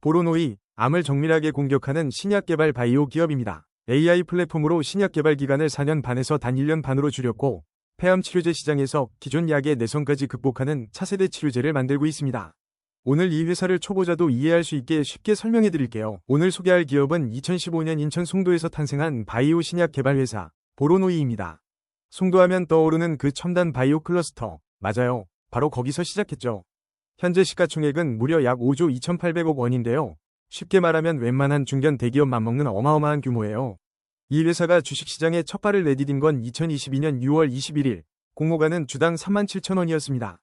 보로노이, 암을 정밀하게 공격하는 신약 개발 바이오 기업입니다. AI 플랫폼으로 신약 개발 기간을 4년 반에서 단 1년 반으로 줄였고 폐암 치료제 시장에서 기존 약의 내성까지 극복하는 차세대 치료제를 만들고 있습니다. 오늘 이 회사를 초보자도 이해할 수 있게 쉽게 설명해 드릴게요. 오늘 소개할 기업은 2015년 인천 송도에서 탄생한 바이오 신약 개발 회사 보로노이입니다. 송도하면 떠오르는 그 첨단 바이오 클러스터, 맞아요. 바로 거기서 시작했죠. 현재 시가총액은 무려 약 5조 2,800억 원인데요. 쉽게 말하면 웬만한 중견 대기업 맞먹는 어마어마한 규모예요. 이 회사가 주식시장에 첫 발을 내디딘 건 2022년 6월 21일, 공모가는 주당 37,000원이었습니다.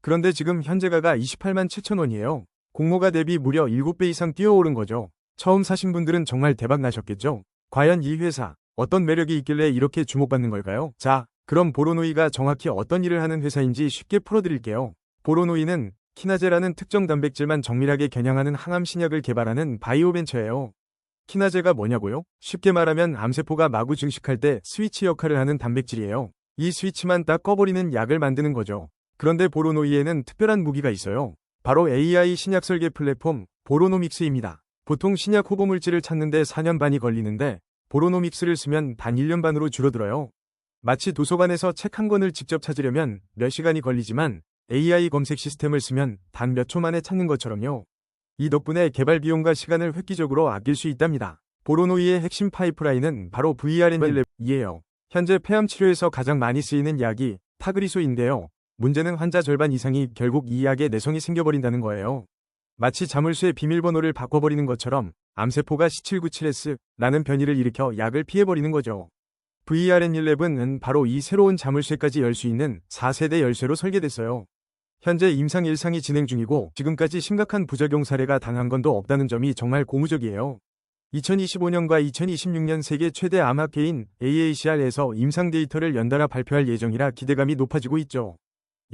그런데 지금 현재가가 287,000원이에요. 공모가 대비 무려 7배 이상 뛰어오른 거죠. 처음 사신 분들은 정말 대박 나셨겠죠? 과연 이 회사, 어떤 매력이 있길래 이렇게 주목받는 걸까요? 자, 그럼 보로노이가 정확히 어떤 일을 하는 회사인지 쉽게 풀어드릴게요. 보로노이는 키나제라는 특정 단백질만 정밀하게 겨냥하는 항암 신약을 개발하는 바이오 벤처예요. 키나제가 뭐냐고요? 쉽게 말하면 암세포가 마구 증식할 때 스위치 역할을 하는 단백질이에요. 이 스위치만 딱 꺼버리는 약을 만드는 거죠. 그런데 보로노이에는 특별한 무기가 있어요. 바로 AI 신약 설계 플랫폼 보로노믹스입니다. 보통 신약 후보 물질을 찾는데 4년 반이 걸리는데 보로노믹스를 쓰면 단 1년 반으로 줄어들어요. 마치 도서관에서 책 한 권을 직접 찾으려면 몇 시간이 걸리지만 AI 검색 시스템을 쓰면 단 몇 초 만에 찾는 것처럼요. 이 덕분에 개발 비용과 시간을 획기적으로 아낄 수 있답니다. 보로노이의 핵심 파이프라인은 바로 VRN1이에요. 현재 폐암 치료에서 가장 많이 쓰이는 약이 타그리소인데요. 문제는 환자 절반 이상이 결국 이 약에 내성이 생겨버린다는 거예요. 마치 자물쇠의 비밀번호를 바꿔버리는 것처럼 암세포가 C797S라는 변이를 일으켜 약을 피해버리는 거죠. VRN11은 바로 이 새로운 자물쇠까지 열 수 있는 4세대 열쇠로 설계됐어요. 현재 임상 1상이 진행 중이고 지금까지 심각한 부작용 사례가 단 한 건도 없다는 점이 정말 고무적이에요. 2025년과 2026년 세계 최대 암학회인 AACR에서 임상 데이터를 연달아 발표할 예정이라 기대감이 높아지고 있죠.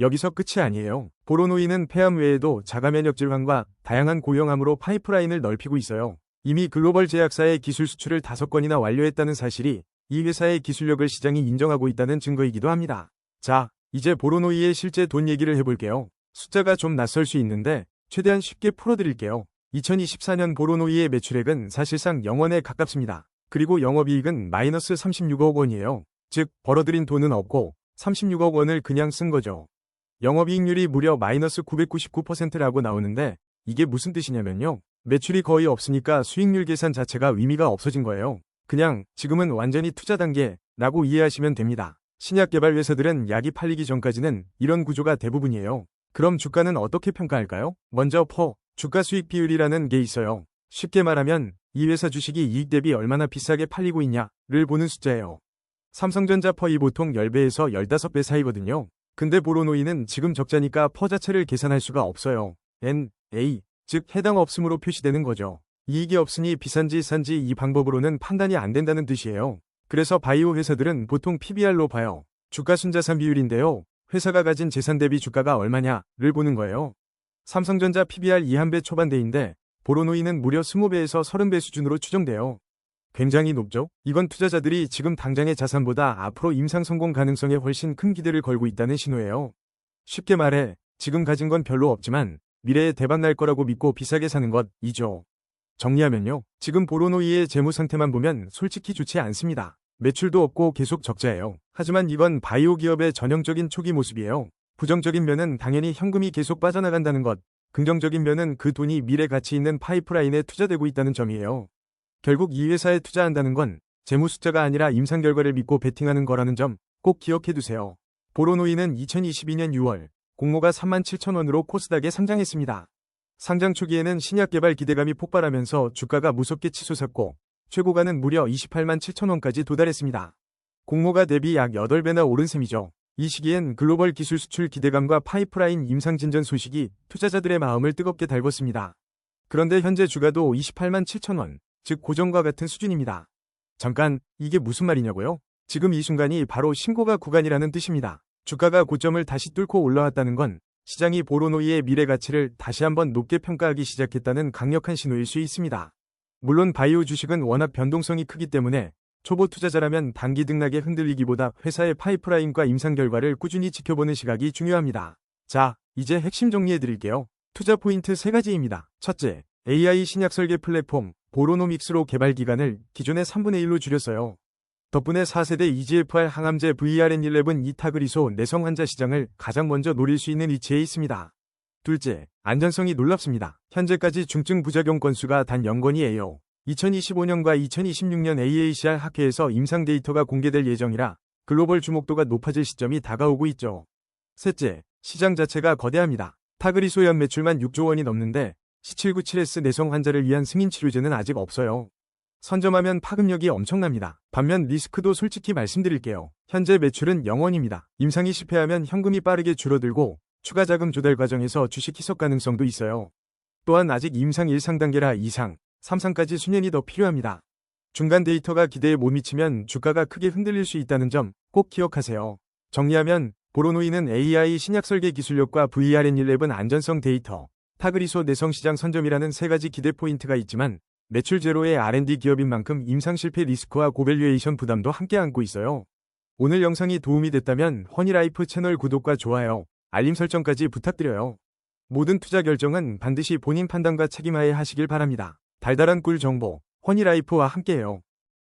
여기서 끝이 아니에요. 보로노이는 폐암 외에도 자가면역 질환과 다양한 고령암으로 파이프라인을 넓히고 있어요. 이미 글로벌 제약사의 기술 수출을 5건이나 완료했다는 사실이 이 회사의 기술력을 시장이 인정하고 있다는 증거이기도 합니다. 자, 이제 보로노이의 실제 돈 얘기를 해볼게요. 숫자가 좀 낯설 수 있는데 최대한 쉽게 풀어드릴게요. 2024년 보로노이의 매출액은 사실상 0원에 가깝습니다. 그리고 영업이익은 마이너스 36억 원이에요. 즉 벌어들인 돈은 없고 36억 원을 그냥 쓴 거죠. 영업이익률이 무려 마이너스 999%라고 나오는데 이게 무슨 뜻이냐면요. 매출이 거의 없으니까 수익률 계산 자체가 의미가 없어진 거예요. 그냥 지금은 완전히 투자 단계라고 이해하시면 됩니다. 신약 개발 회사들은 약이 팔리기 전까지는 이런 구조가 대부분이에요. 그럼 주가는 어떻게 평가할까요? 먼저 주가 수익 비율이라는 게 있어요. 쉽게 말하면 이 회사 주식이 이익 대비 얼마나 비싸게 팔리고 있냐를 보는 숫자예요. 삼성전자 퍼이 보통 10배에서 15배 사이거든요. 근데 보로노이는 지금 적자니까 퍼 자체를 계산할 수가 없어요. NA, 즉 해당 없음으로 표시되는 거죠. 이익이 없으니 비싼지 싼지 이 방법으로는 판단이 안 된다는 뜻이에요. 그래서 바이오 회사들은 보통 PBR로 봐요. 주가 순자산 비율인데요. 회사가 가진 재산 대비 주가가 얼마냐를 보는 거예요. 삼성전자 PBR 2한배 초반대인데 보로노이는 무려 20배에서 30배 수준으로 추정돼요. 굉장히 높죠? 이건 투자자들이 지금 당장의 자산보다 앞으로 임상 성공 가능성에 훨씬 큰 기대를 걸고 있다는 신호예요. 쉽게 말해 지금 가진 건 별로 없지만 미래에 대박 날 거라고 믿고 비싸게 사는 것이죠. 정리하면요. 지금 보로노이의 재무 상태만 보면 솔직히 좋지 않습니다. 매출도 없고 계속 적자예요. 하지만 이건 바이오 기업의 전형적인 초기 모습이에요. 부정적인 면은 당연히 현금이 계속 빠져나간다는 것, 긍정적인 면은 그 돈이 미래 가치 있는 파이프라인에 투자되고 있다는 점이에요. 결국 이 회사에 투자한다는 건 재무 숫자가 아니라 임상 결과를 믿고 베팅하는 거라는 점 꼭 기억해두세요. 보로노이는 2022년 6월 공모가 37,000원으로 코스닥에 상장했습니다. 상장 초기에는 신약 개발 기대감이 폭발하면서 주가가 무섭게 치솟았고 최고가는 무려 28만 7천원까지 도달했습니다. 공모가 대비 약 8배나 오른 셈이죠. 이 시기엔 글로벌 기술 수출 기대감과 파이프라인 임상 진전 소식이 투자자들의 마음을 뜨겁게 달궜습니다. 그런데 현재 주가도 28만 7천원, 즉 고점과 같은 수준입니다. 잠깐, 이게 무슨 말이냐고요? 지금 이 순간이 바로 신고가 구간이라는 뜻입니다. 주가가 고점을 다시 뚫고 올라왔다는 건 시장이 보로노이의 미래 가치를 다시 한번 높게 평가하기 시작했다는 강력한 신호일 수 있습니다. 물론 바이오 주식은 워낙 변동성이 크기 때문에 초보 투자자라면 단기 등락에 흔들리기보다 회사의 파이프라인과 임상 결과를 꾸준히 지켜보는 시각이 중요합니다. 자, 이제 핵심 정리해드릴게요. 투자 포인트 3가지입니다. 첫째, AI 신약 설계 플랫폼 보로노믹스로 개발 기간을 기존의 3분의 1로 줄였어요. 덕분에 4세대 EGFR 항암제 VRN11 이타그리소 내성 환자 시장을 가장 먼저 노릴 수 있는 위치에 있습니다. 둘째, 안전성이 놀랍습니다. 현재까지 중증 부작용 건수가 단 0건이에요. 2025년과 2026년 AACR 학회에서 임상 데이터가 공개될 예정이라 글로벌 주목도가 높아질 시점이 다가오고 있죠. 셋째, 시장 자체가 거대합니다. 타그리소 연 매출만 6조 원이 넘는데 C797S 내성 환자를 위한 승인 치료제는 아직 없어요. 선점하면 파급력이 엄청납니다. 반면 리스크도 솔직히 말씀드릴게요. 현재 매출은 0원입니다. 임상이 실패하면 현금이 빠르게 줄어들고 추가 자금 조달 과정에서 주식 희석 가능성도 있어요. 또한 아직 임상 1상 단계라 2상, 3상까지 수년이 더 필요합니다. 중간 데이터가 기대에 못 미치면 주가가 크게 흔들릴 수 있다는 점 꼭 기억하세요. 정리하면 보로노이는 AI 신약 설계 기술력과 VRN11 안전성 데이터, 타그리소 내성 시장 선점이라는 세 가지 기대 포인트가 있지만 매출 제로의 R&D 기업인 만큼 임상 실패 리스크와 고밸류에이션 부담도 함께 안고 있어요. 오늘 영상이 도움이 됐다면 허니라이프 채널 구독과 좋아요, 알림 설정까지 부탁드려요. 모든 투자 결정은 반드시 본인 판단과 책임하에 하시길 바랍니다. 달달한 꿀 정보, 허니라이프와 함께해요.